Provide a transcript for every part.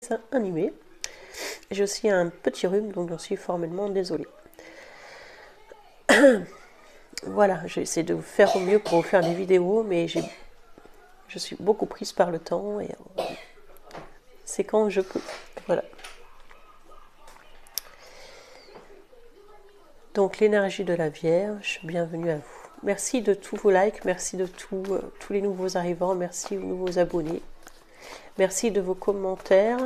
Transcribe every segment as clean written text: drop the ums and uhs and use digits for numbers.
dessins animés. J'ai aussi un petit rhume, donc j'en suis formellement désolée. Voilà, j'essaie de faire au mieux pour vous faire des vidéos, mais je suis beaucoup prise par le temps et c'est quand je peux. Voilà. Donc l'énergie de la Vierge, bienvenue à vous. Merci de tous vos likes, merci de tous les nouveaux arrivants, merci aux nouveaux abonnés. Merci de vos commentaires,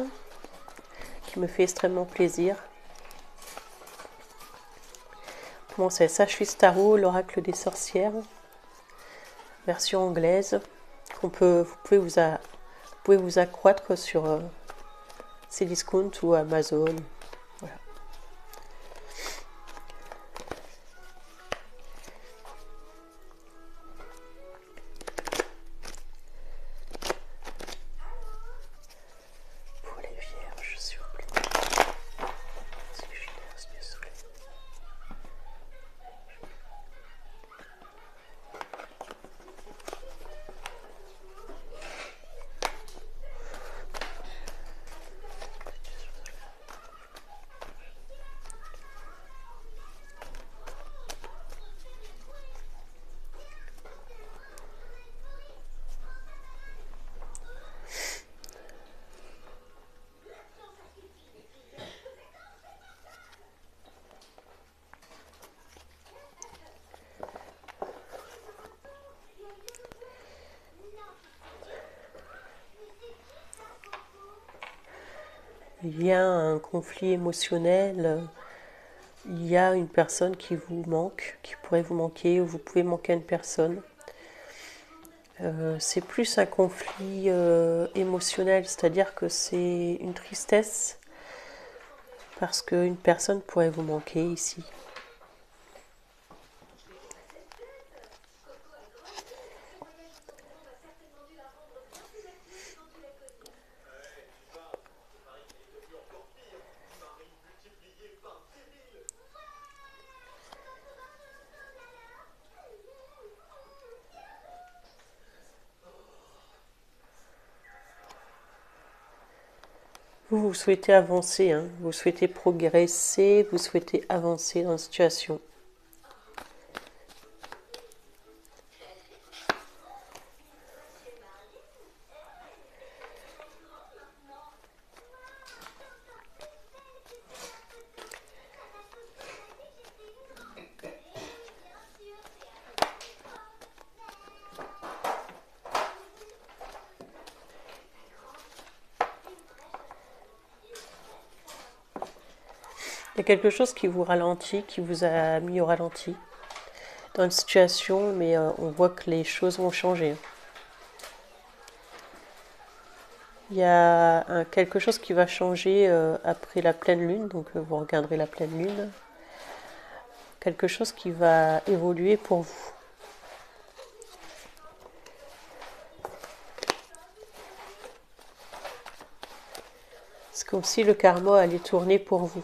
qui me fait extrêmement plaisir. Comment c'est ça, je suis Starro, l'oracle des sorcières, version anglaise, vous pouvez vous accroître sur Cdiscount ou Amazon. Voilà. Pour les vierges, s'il vous plaît. Il y a un conflit émotionnel, il y a une personne qui vous manque, qui pourrait vous manquer, ou vous pouvez manquer à une personne. C'est plus un conflit émotionnel, c'est-à-dire que c'est une tristesse parce qu'une personne pourrait vous manquer ici. Vous souhaitez avancer, hein, vous souhaitez progresser, vous souhaitez avancer dans la situation. Il y a quelque chose qui vous ralentit, qui vous a mis au ralenti dans une situation, mais on voit que les choses vont changer. Il y a quelque chose qui va changer après la pleine lune, donc vous regarderez la pleine lune. Quelque chose qui va évoluer pour vous. C'est comme si le karma allait tourner pour vous.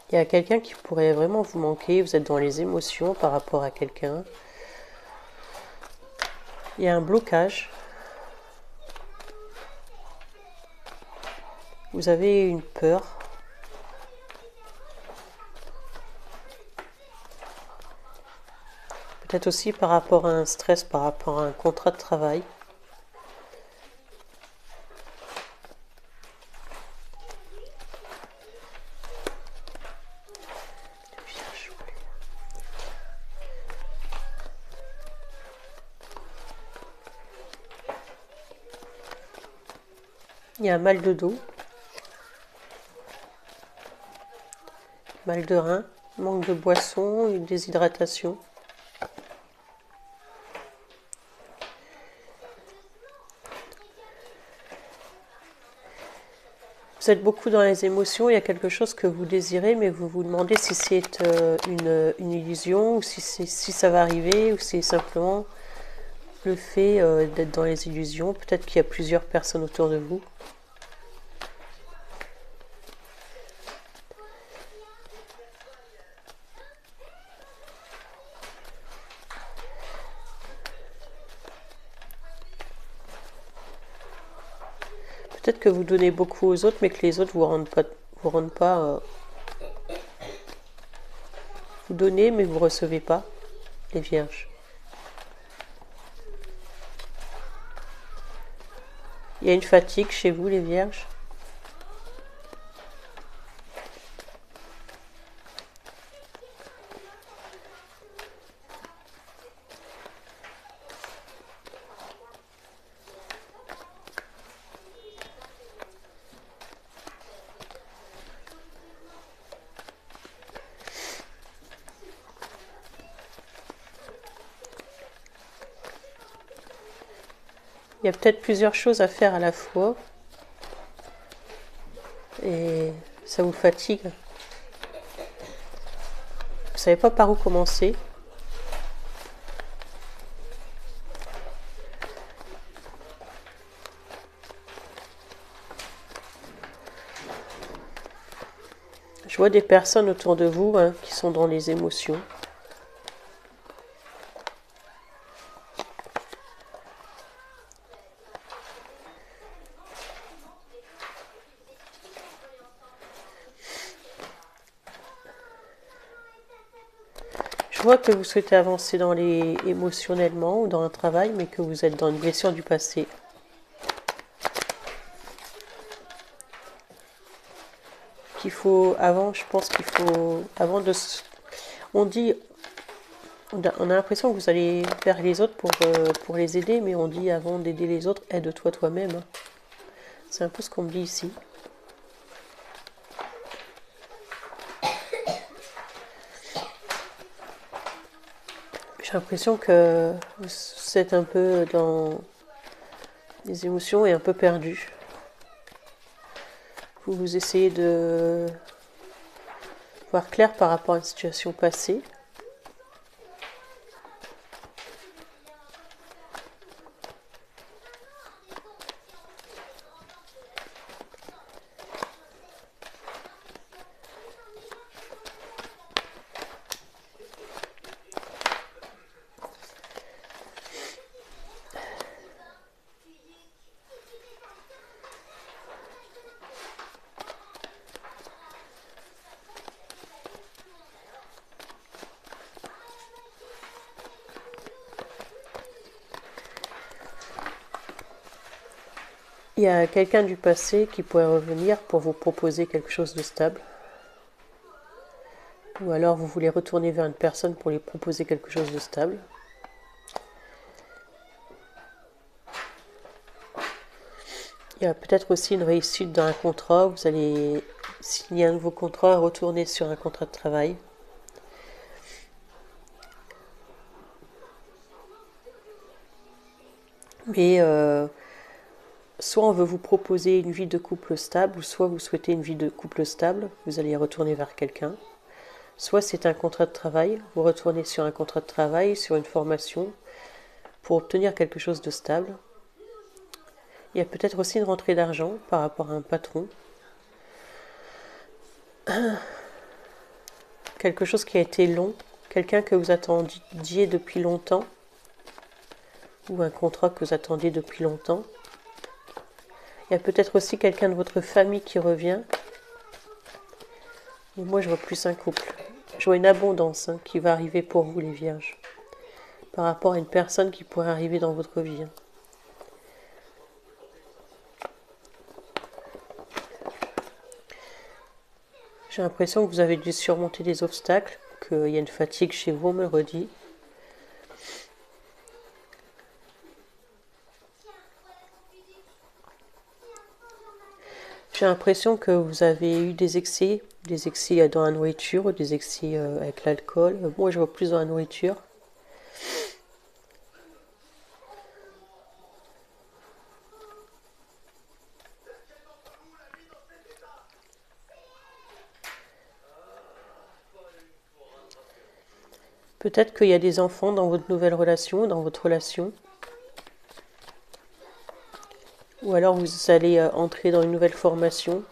Il y a quelqu'un qui pourrait vraiment vous manquer, vous êtes dans les émotions par rapport à quelqu'un. Il y a un blocage. Vous avez une peur. Peut-être aussi par rapport à un stress, par rapport à un contrat de travail. Il y a un mal de dos, mal de rein, manque de boisson, une déshydratation. vous êtes beaucoup dans les émotions, il y a quelque chose que vous désirez, mais vous vous demandez si c'est une illusion, ou si ça va arriver, ou si c'est simplement le fait d'être dans les illusions. Peut-être qu'il y a plusieurs personnes autour de vous. Peut-être que vous donnez beaucoup aux autres, mais que les autres vous rendent pas. Vous donnez, mais vous recevez pas, les vierges. Il y a une fatigue chez vous, les vierges. Il y a peut-être plusieurs choses à faire à la fois. Et ça vous fatigue. Vous ne savez pas par où commencer. Je vois des personnes autour de vous qui sont dans les émotions. Je vois que vous souhaitez avancer émotionnellement ou dans un travail, mais que vous êtes dans une blessure du passé. Je pense qu'il faut, on dit, on a l'impression que vous allez vers les autres pour les aider, mais on dit avant d'aider les autres, aide-toi toi-même. C'est un peu ce qu'on me dit ici. J'ai l'impression que vous êtes un peu dans les émotions et un peu perdu. Vous essayez de voir clair par rapport à une situation passée. Il y a quelqu'un du passé qui pourrait revenir pour vous proposer quelque chose de stable. Ou alors vous voulez retourner vers une personne pour lui proposer quelque chose de stable. Il y a peut-être aussi une réussite dans un contrat. Vous allez signer un nouveau contrat et retourner sur un contrat de travail. Mais soit on veut vous proposer une vie de couple stable, ou soit vous souhaitez une vie de couple stable, vous allez retourner vers quelqu'un. Soit c'est un contrat de travail, vous retournez sur un contrat de travail, sur une formation, pour obtenir quelque chose de stable. Il y a peut-être aussi une rentrée d'argent par rapport à un patron. Quelque chose qui a été long, quelqu'un que vous attendiez depuis longtemps, ou un contrat que vous attendiez depuis longtemps. Il y a peut-être aussi quelqu'un de votre famille qui revient. Et moi, je vois plus un couple. Je vois une abondance qui va arriver pour vous, les vierges, par rapport à une personne qui pourrait arriver dans votre vie. J'ai l'impression que vous avez dû surmonter des obstacles, qu'il y a une fatigue chez vous, on me le redit. J'ai l'impression que vous avez eu des excès dans la nourriture, des excès avec l'alcool. Moi, je vois plus dans la nourriture. Peut-être qu'il y a des enfants dans votre nouvelle relation, dans votre relation. Ou alors vous allez entrer dans une nouvelle formation,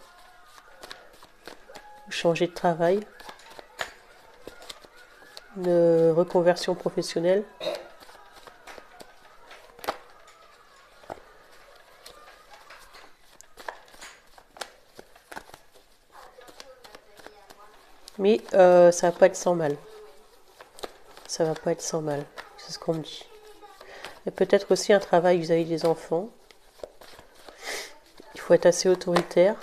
changer de travail, une reconversion professionnelle. Mais ça va pas être sans mal. Ça va pas être sans mal, c'est ce qu'on me dit. Il y a peut-être aussi un travail vis-à-vis des enfants. Il faut être assez autoritaire.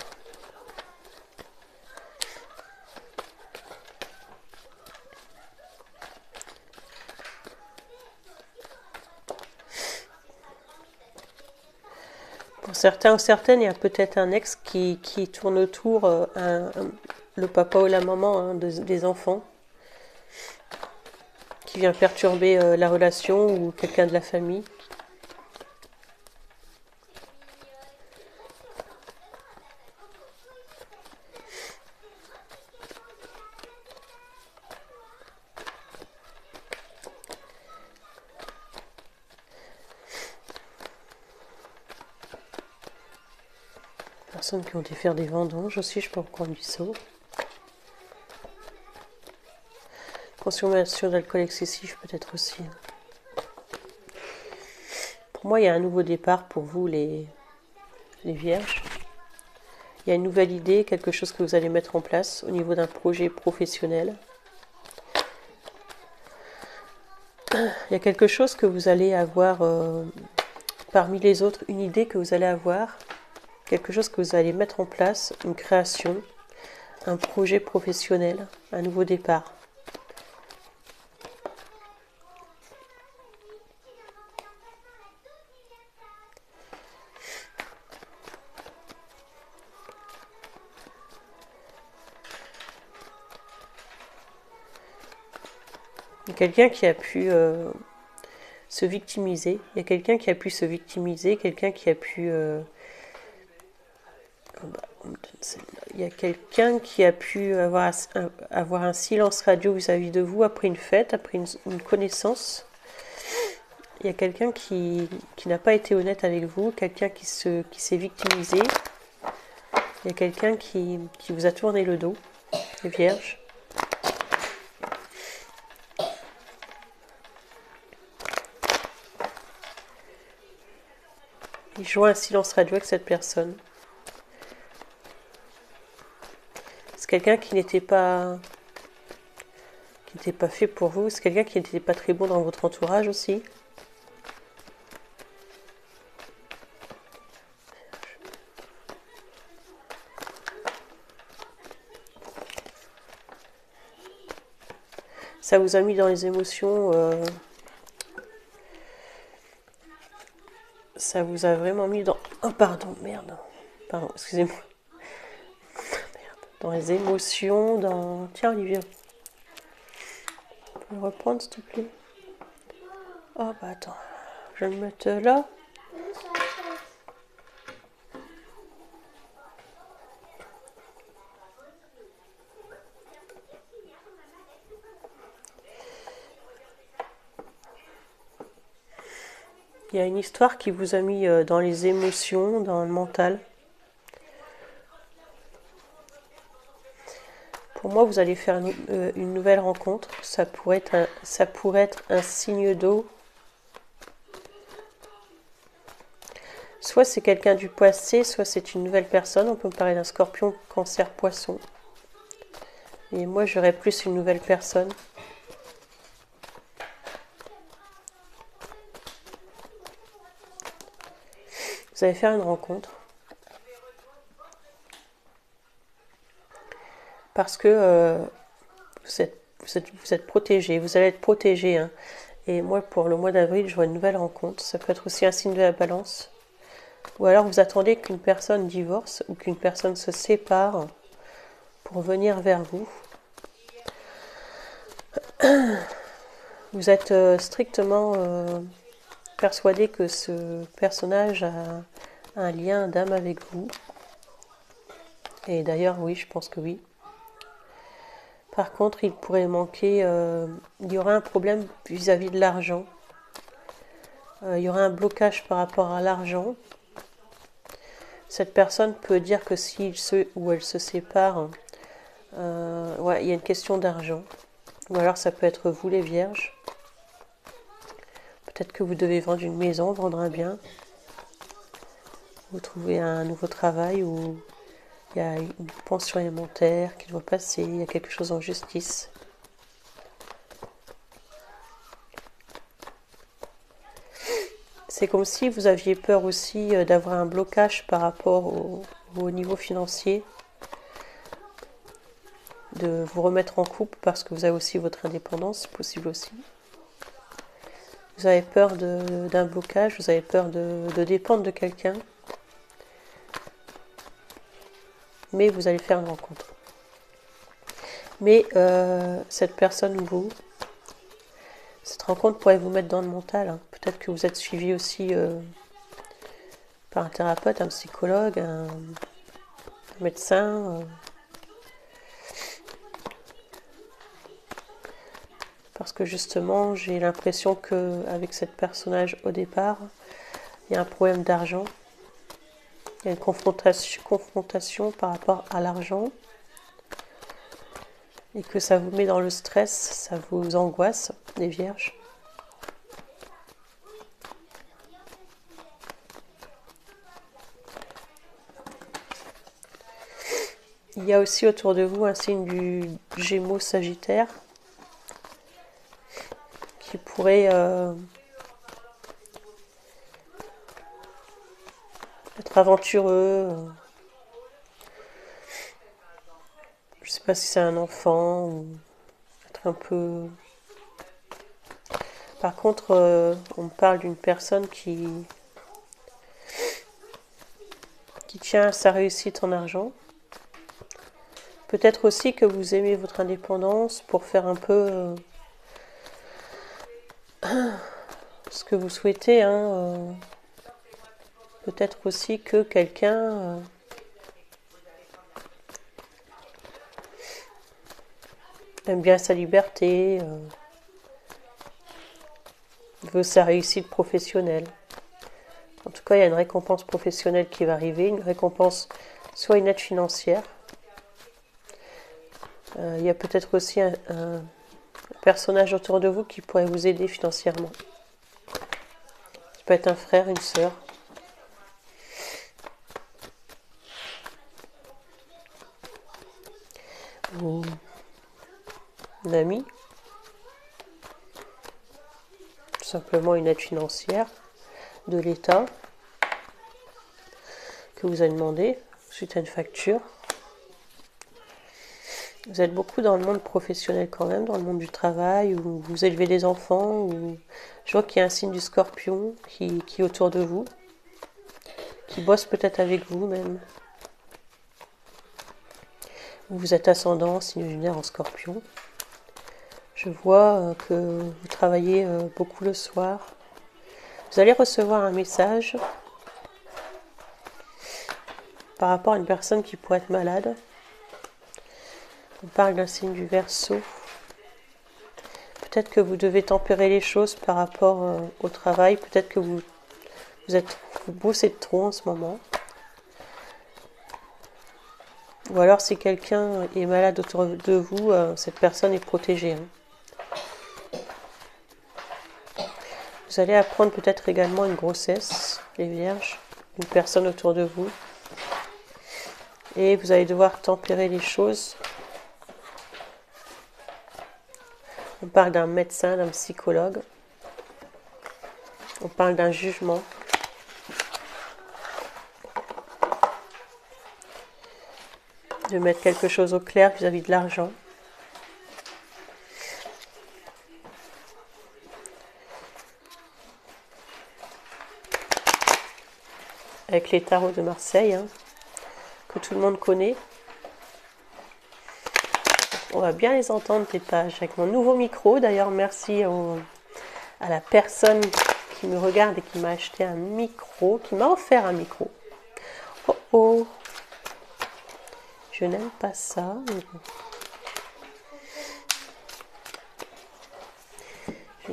Pour certains ou certaines, il y a peut-être un ex qui tourne autour, le papa ou la maman hein, des enfants, qui vient perturber la relation ou quelqu'un de la famille. Personnes qui ont dû faire des vendanges aussi, je peux reprendre du saut. Consommation d'alcool excessif peut-être aussi. Pour moi, il y a un nouveau départ pour vous, les vierges. Il y a une nouvelle idée, quelque chose que vous allez mettre en place au niveau d'un projet professionnel. Il y a quelque chose que vous allez avoir parmi les autres, une idée que vous allez avoir, quelque chose que vous allez mettre en place, une création, un projet professionnel, un nouveau départ. Il y a quelqu'un qui a pu se victimiser. Il y a quelqu'un qui a pu se victimiser, quelqu'un qui a pu... il y a quelqu'un qui a pu avoir un silence radio vis-à-vis de vous après une fête, après une connaissance. Il y a quelqu'un qui n'a pas été honnête avec vous, quelqu'un qui s'est victimisé. Il y a quelqu'un qui vous a tourné le dos, les vierges. Il joue un silence radio avec cette personne. C'est quelqu'un qui n'était pas fait pour vous. C'est quelqu'un qui n'était pas très bon dans votre entourage aussi. Ça vous a mis dans les émotions. Ça vous a vraiment mis dans... Oh pardon, merde. Pardon, excusez-moi. Dans les émotions, dans... Tiens, Olivia. Tu peux le reprendre, s'il te plaît? Oh, bah attends. Je vais me mettre là. Il y a une histoire qui vous a mis dans les émotions, dans le mental. Pour moi, vous allez faire une nouvelle rencontre. Ça pourrait être un signe d'eau. Soit c'est quelqu'un du passé, soit c'est une nouvelle personne. On peut me parler d'un scorpion, cancer, poisson. Et moi, j'aurais plus une nouvelle personne. Vous allez faire une rencontre. Parce que vous êtes protégé. Vous allez être protégé. Hein. Et moi, pour le mois d'avril, je vois une nouvelle rencontre. Ça peut être aussi un signe de la balance. Ou alors vous attendez qu'une personne divorce ou qu'une personne se sépare pour venir vers vous. Vous êtes strictement persuadé que ce personnage a un lien d'âme avec vous. Et d'ailleurs, oui, je pense que oui. Par contre, il pourrait manquer, il y aurait un problème vis-à-vis de l'argent. Il y aurait un blocage par rapport à l'argent. Cette personne peut dire que s'il se ou elle se sépare, ouais, il y a une question d'argent. Ou alors ça peut être vous les vierges. Peut-être que vous devez vendre une maison, vendre un bien. Vous trouvez un nouveau travail ou il y a une pension alimentaire qui doit passer, il y a quelque chose en justice. C'est comme si vous aviez peur aussi d'avoir un blocage par rapport au niveau financier, de vous remettre en couple parce que vous avez aussi votre indépendance, c'est possible aussi. Vous avez peur d'un blocage, vous avez peur de dépendre de quelqu'un, mais vous allez faire une rencontre. Mais cette personne ou vous, cette rencontre pourrait vous mettre dans le mental. Hein. Peut-être que vous êtes suivi aussi par un thérapeute, un psychologue, un médecin. Parce que justement, j'ai l'impression qu'avec cette personnage au départ, il y a un problème d'argent. Il y a une confrontation par rapport à l'argent. Et que ça vous met dans le stress, ça vous angoisse, les vierges. Il y a aussi autour de vous un signe du Gémeaux Sagittaire qui pourrait être aventureux. Je ne sais pas si c'est un enfant ou être un peu... Par contre, on parle d'une personne qui tient à sa réussite en argent. Peut-être aussi que vous aimez votre indépendance pour faire un peu ce que vous souhaitez. Hein, peut-être aussi que quelqu'un aime bien sa liberté, veut sa réussite professionnelle. En tout cas, il y a une récompense professionnelle qui va arriver, une récompense, soit une aide financière. Il y a peut-être aussi un personnage autour de vous qui pourrait vous aider financièrement. Ça peut être un frère, une sœur. Ou un ami. Tout simplement une aide financière de l'État que vous avez demandé suite à une facture. Vous êtes beaucoup dans le monde professionnel quand même, dans le monde du travail, où vous élevez des enfants, où je vois qu'il y a un signe du Scorpion qui est autour de vous, qui bosse peut-être avec vous même. Vous êtes ascendant, signe lunaire en Scorpion. Je vois que vous travaillez beaucoup le soir. Vous allez recevoir un message par rapport à une personne qui pourrait être malade. On parle d'un signe du Verseau. Peut-être que vous devez tempérer les choses par rapport au travail. Peut-être que vous bossez de trop en ce moment. Ou alors si quelqu'un est malade autour de vous, cette personne est protégée. Hein. Vous allez apprendre peut-être également une grossesse, les vierges, une personne autour de vous. Et vous allez devoir tempérer les choses. On parle d'un médecin, d'un psychologue. On parle d'un jugement. De mettre quelque chose au clair vis-à-vis de l'argent. Avec les tarots de Marseille, hein, que tout le monde connaît. On va bien les entendre, tes pages, avec mon nouveau micro. D'ailleurs, merci à la personne qui me regarde et qui m'a acheté un micro, qui m'a offert un micro. Oh oh, je n'aime pas ça.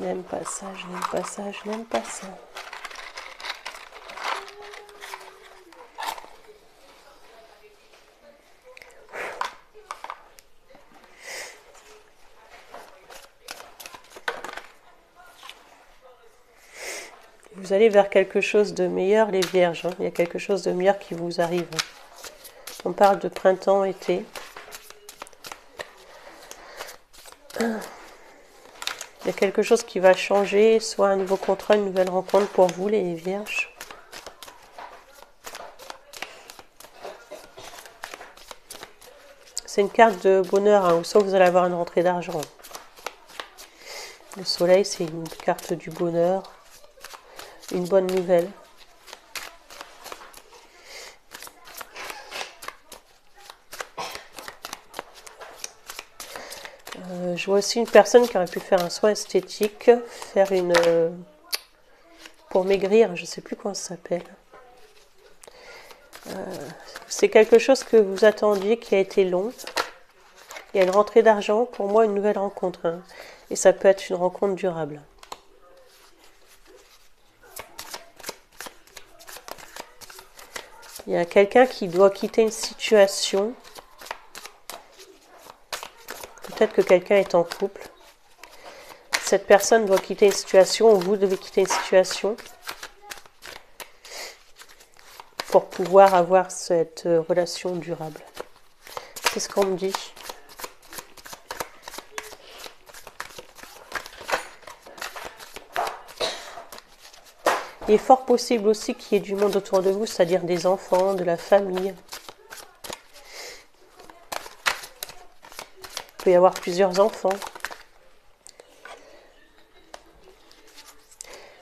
n'aime pas ça, je n'aime pas ça, je n'aime pas ça. Vous allez vers quelque chose de meilleur, les vierges. Il y a quelque chose de meilleur qui vous arrive. On parle de printemps, été. Il y a quelque chose qui va changer, soit un nouveau contrat, une nouvelle rencontre pour vous, les vierges. C'est une carte de bonheur, hein, soit vous allez avoir une rentrée d'argent. Le soleil, c'est une carte du bonheur. Une bonne nouvelle. Je vois aussi une personne qui aurait pu faire un soin esthétique, faire une... pour maigrir, je ne sais plus comment ça s'appelle. C'est quelque chose que vous attendiez qui a été long. Il y a une rentrée d'argent, pour moi une nouvelle rencontre. Hein. Et ça peut être une rencontre durable. Il y a quelqu'un qui doit quitter une situation. Peut-être que quelqu'un est en couple. Cette personne doit quitter une situation, ou vous devez quitter une situation pour pouvoir avoir cette relation durable. C'est ce qu'on me dit. Il est fort possible aussi qu'il y ait du monde autour de vous, c'est-à-dire des enfants, de la famille. Il peut y avoir plusieurs enfants.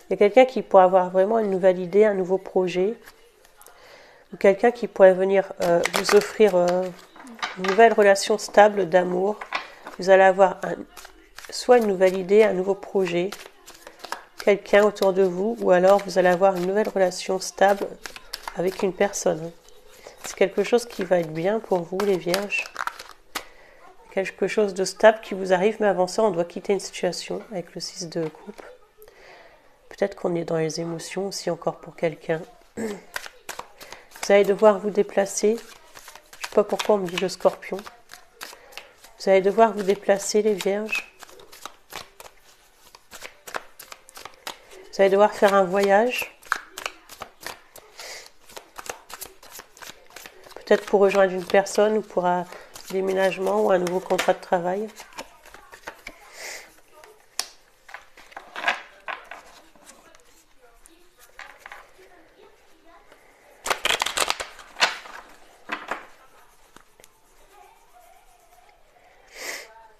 Il y a quelqu'un qui pourrait avoir vraiment une nouvelle idée, un nouveau projet. Ou quelqu'un qui pourrait venir vous offrir une nouvelle relation stable d'amour. Vous allez avoir soit une nouvelle idée, un nouveau projet. Quelqu'un autour de vous, ou alors vous allez avoir une nouvelle relation stable avec une personne. C'est quelque chose qui va être bien pour vous, les vierges. Quelque chose de stable qui vous arrive, mais avant ça, on doit quitter une situation avec le 6 de coupe. Peut-être qu'on est dans les émotions aussi encore pour quelqu'un. Vous allez devoir vous déplacer. Je ne sais pas pourquoi on me dit le scorpion. Vous allez devoir vous déplacer, les vierges. Vous allez devoir faire un voyage. Peut-être pour rejoindre une personne ou pour un déménagement ou un nouveau contrat de travail.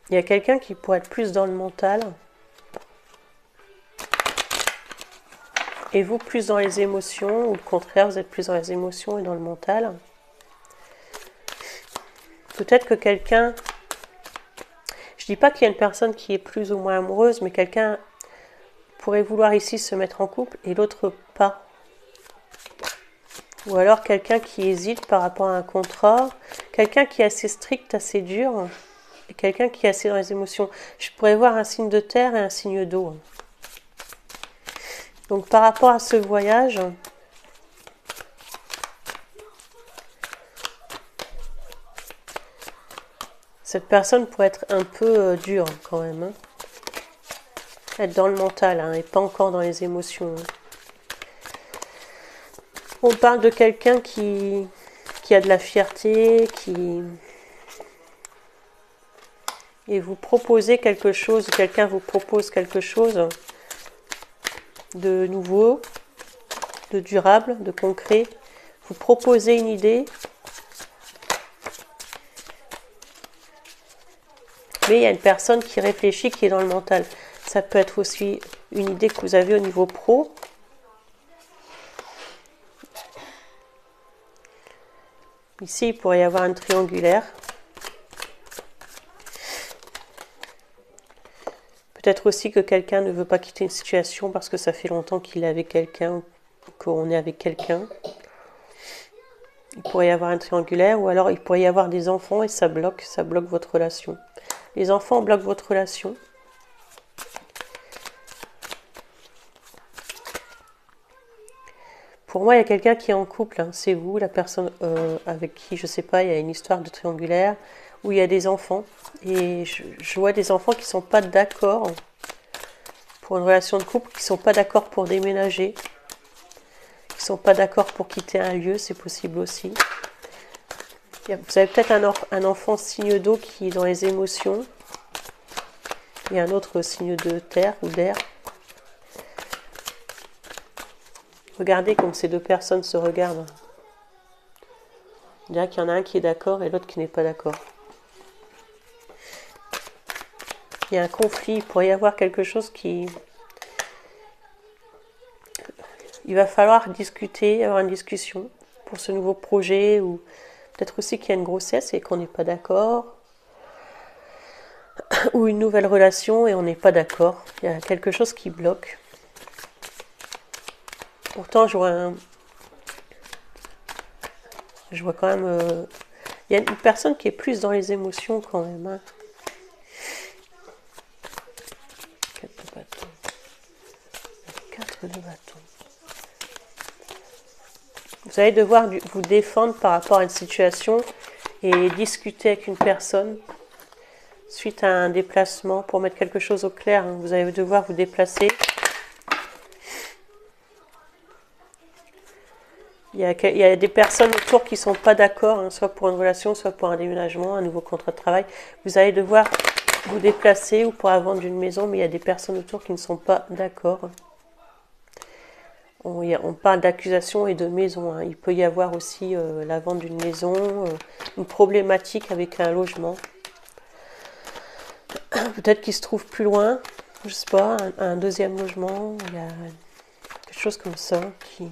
Il y a quelqu'un qui pourrait être plus dans le mental. Et vous, plus dans les émotions, ou le contraire, vous êtes plus dans les émotions et dans le mental. Peut-être que quelqu'un... Je ne dis pas qu'il y a une personne qui est plus ou moins amoureuse, mais quelqu'un pourrait vouloir ici se mettre en couple et l'autre pas. Ou alors quelqu'un qui hésite par rapport à un contrat. Quelqu'un qui est assez strict, assez dur. Et quelqu'un qui est assez dans les émotions. Je pourrais voir un signe de terre et un signe d'eau. Donc par rapport à ce voyage, cette personne pourrait être un peu dure quand même. Hein. Être dans le mental et pas encore dans les émotions. On parle de quelqu'un qui a de la fierté, et vous proposez quelque chose, quelqu'un vous propose quelque chose de nouveau, de durable, de concret. Vous proposez une idée, mais il y a une personne qui réfléchit, qui est dans le mental. Ça peut être aussi une idée que vous avez au niveau pro. Ici, il pourrait y avoir un triangulaire. Peut-être aussi que quelqu'un ne veut pas quitter une situation parce que ça fait longtemps qu'il est avec quelqu'un, qu'on est avec quelqu'un. Il pourrait y avoir un triangulaire, ou alors il pourrait y avoir des enfants et ça bloque votre relation. Les enfants bloquent votre relation. pour moi, il y a quelqu'un qui est en couple, hein. C'est vous, la personne avec qui, je sais pas, il y a une histoire de triangulaire, où il y a des enfants. Et je vois des enfants qui sont pas d'accord pour une relation de couple, qui sont pas d'accord pour déménager, qui sont pas d'accord pour quitter un lieu, c'est possible aussi. Vous avez peut-être un enfant signe d'eau qui est dans les émotions. Il y a un autre signe de terre ou d'air. Regardez comme ces deux personnes se regardent. On dirait qu'il y en a un qui est d'accord et l'autre qui n'est pas d'accord. Il y a un conflit, il pourrait y avoir quelque chose qui... Il va falloir discuter, avoir une discussion pour ce nouveau projet, ou peut-être aussi qu'il y a une grossesse et qu'on n'est pas d'accord, ou une nouvelle relation et on n'est pas d'accord. Il y a quelque chose qui bloque. Pourtant, je vois quand même... il y a une personne qui est plus dans les émotions quand même. Hein. 4 de bâton. 4 de bâton. Vous allez devoir vous défendre par rapport à une situation et discuter avec une personne suite à un déplacement pour mettre quelque chose au clair. Hein. Vous allez devoir vous déplacer. Il y a des personnes autour qui ne sont pas d'accord, hein, soit pour une relation, soit pour un déménagement, un nouveau contrat de travail. Vous allez devoir vous déplacer ou pour la vente d'une maison, mais il y a des personnes autour qui ne sont pas d'accord. On parle d'accusation et de maison. Hein. Il peut y avoir aussi la vente d'une maison, une problématique avec un logement. Peut-être qu'il se trouve plus loin, je sais pas, un deuxième logement. Il y a quelque chose comme ça qui...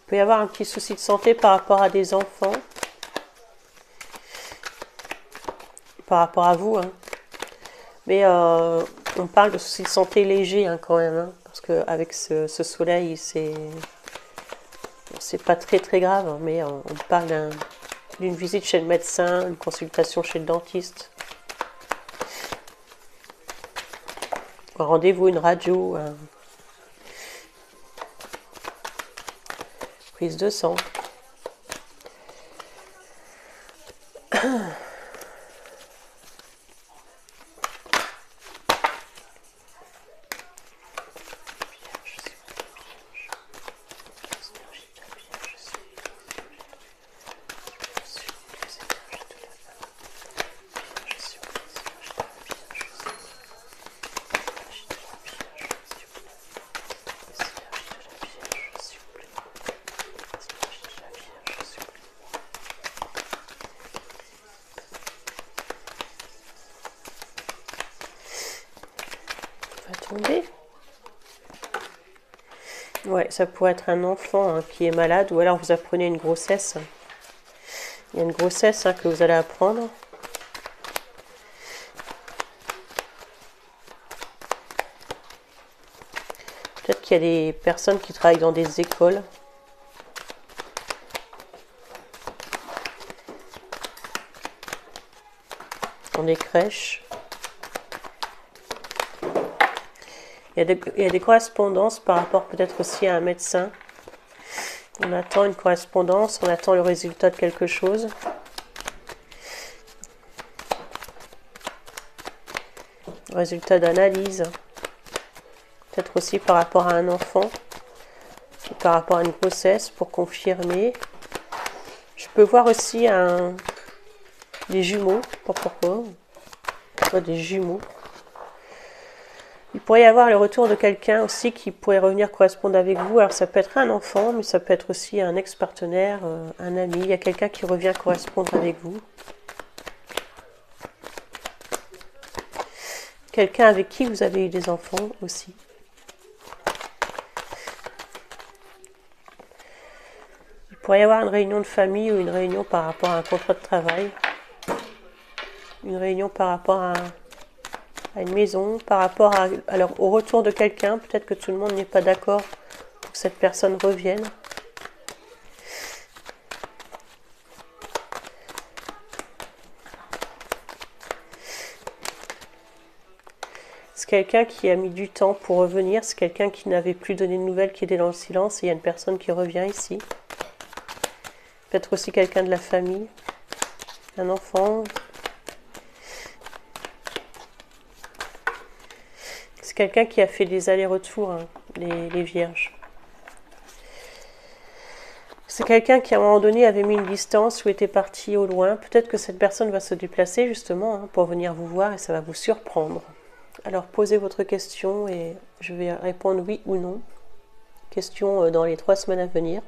Il peut y avoir un petit souci de santé par rapport à des enfants. Par rapport à vous. Hein. Mais on parle de soucis de santé légers hein, quand même. Hein, parce qu'avec ce soleil, c'est pas très très grave. Hein, mais on parle d'une visite chez le médecin, une consultation chez le dentiste. Un rendez-vous, une radio. Prise de sang. Ouais, ça pourrait être un enfant hein, qui est malade, ou alors vous apprenez une grossesse. Il y a une grossesse hein, que vous allez apprendre. Peut-être qu'il y a des personnes qui travaillent dans des écoles. Dans des crèches. Il y a des correspondances par rapport peut-être aussi à un médecin. On attend une correspondance, on attend le résultat de quelque chose. Résultat d'analyse. Peut-être aussi par rapport à un enfant. Par rapport à une grossesse pour confirmer. Je peux voir aussi des jumeaux. Pas pourquoi. Des jumeaux. Il pourrait y avoir le retour de quelqu'un aussi qui pourrait revenir correspondre avec vous. Alors ça peut être un enfant, mais ça peut être aussi un ex-partenaire, un ami. Il y a quelqu'un qui revient correspondre avec vous. Quelqu'un avec qui vous avez eu des enfants aussi. Il pourrait y avoir une réunion de famille ou une réunion par rapport à un contrat de travail. Une réunion par rapport à une maison, par rapport au retour de quelqu'un. Peut-être que tout le monde n'est pas d'accord pour que cette personne revienne. C'est quelqu'un qui a mis du temps pour revenir. C'est quelqu'un qui n'avait plus donné de nouvelles, qui était dans le silence. Et il y a une personne qui revient ici. Peut-être aussi quelqu'un de la famille. Un enfant. C'est quelqu'un qui a fait des allers-retours, hein, les vierges. C'est quelqu'un qui à un moment donné avait mis une distance ou était parti au loin. Peut-être que cette personne va se déplacer justement hein, pour venir vous voir et ça va vous surprendre. Alors posez votre question et je vais répondre oui ou non. Question dans les 3 semaines à venir.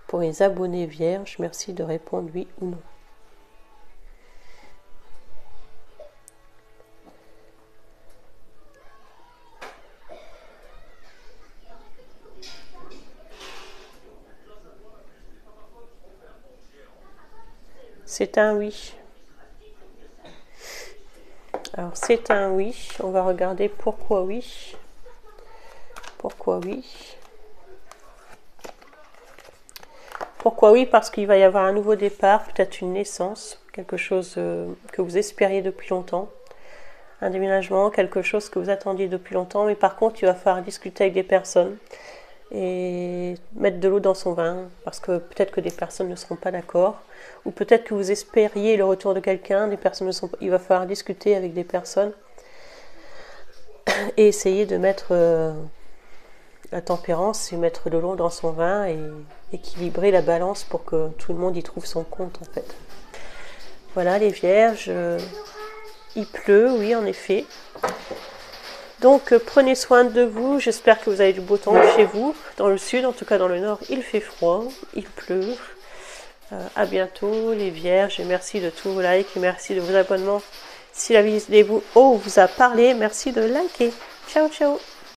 Pour les abonnés vierges, merci de répondre oui ou non. C'est un oui. Alors c'est un oui. On va regarder pourquoi oui. Pourquoi oui? Pourquoi oui? Parce qu'il va y avoir un nouveau départ, peut-être une naissance, quelque chose que vous espériez depuis longtemps. Un déménagement, quelque chose que vous attendiez depuis longtemps. Mais par contre, il va falloir discuter avec des personnes et mettre de l'eau dans son vin. Parce que peut-être que des personnes ne seront pas d'accord. Ou peut-être que vous espériez le retour de quelqu'un, des personnes ne sont pas. Il va falloir discuter avec des personnes et essayer de mettre la tempérance et mettre de l'eau dans son vin et équilibrer la balance pour que tout le monde y trouve son compte en fait. Voilà les vierges, il pleut, oui en effet. Donc prenez soin de vous, j'espère que vous avez du beau temps chez vous, dans le sud, en tout cas dans le nord il fait froid, il pleut. À bientôt les vierges et merci de tous vos likes et merci de vos abonnements. Si la vidéo vous a parlé, merci de liker. Ciao ciao.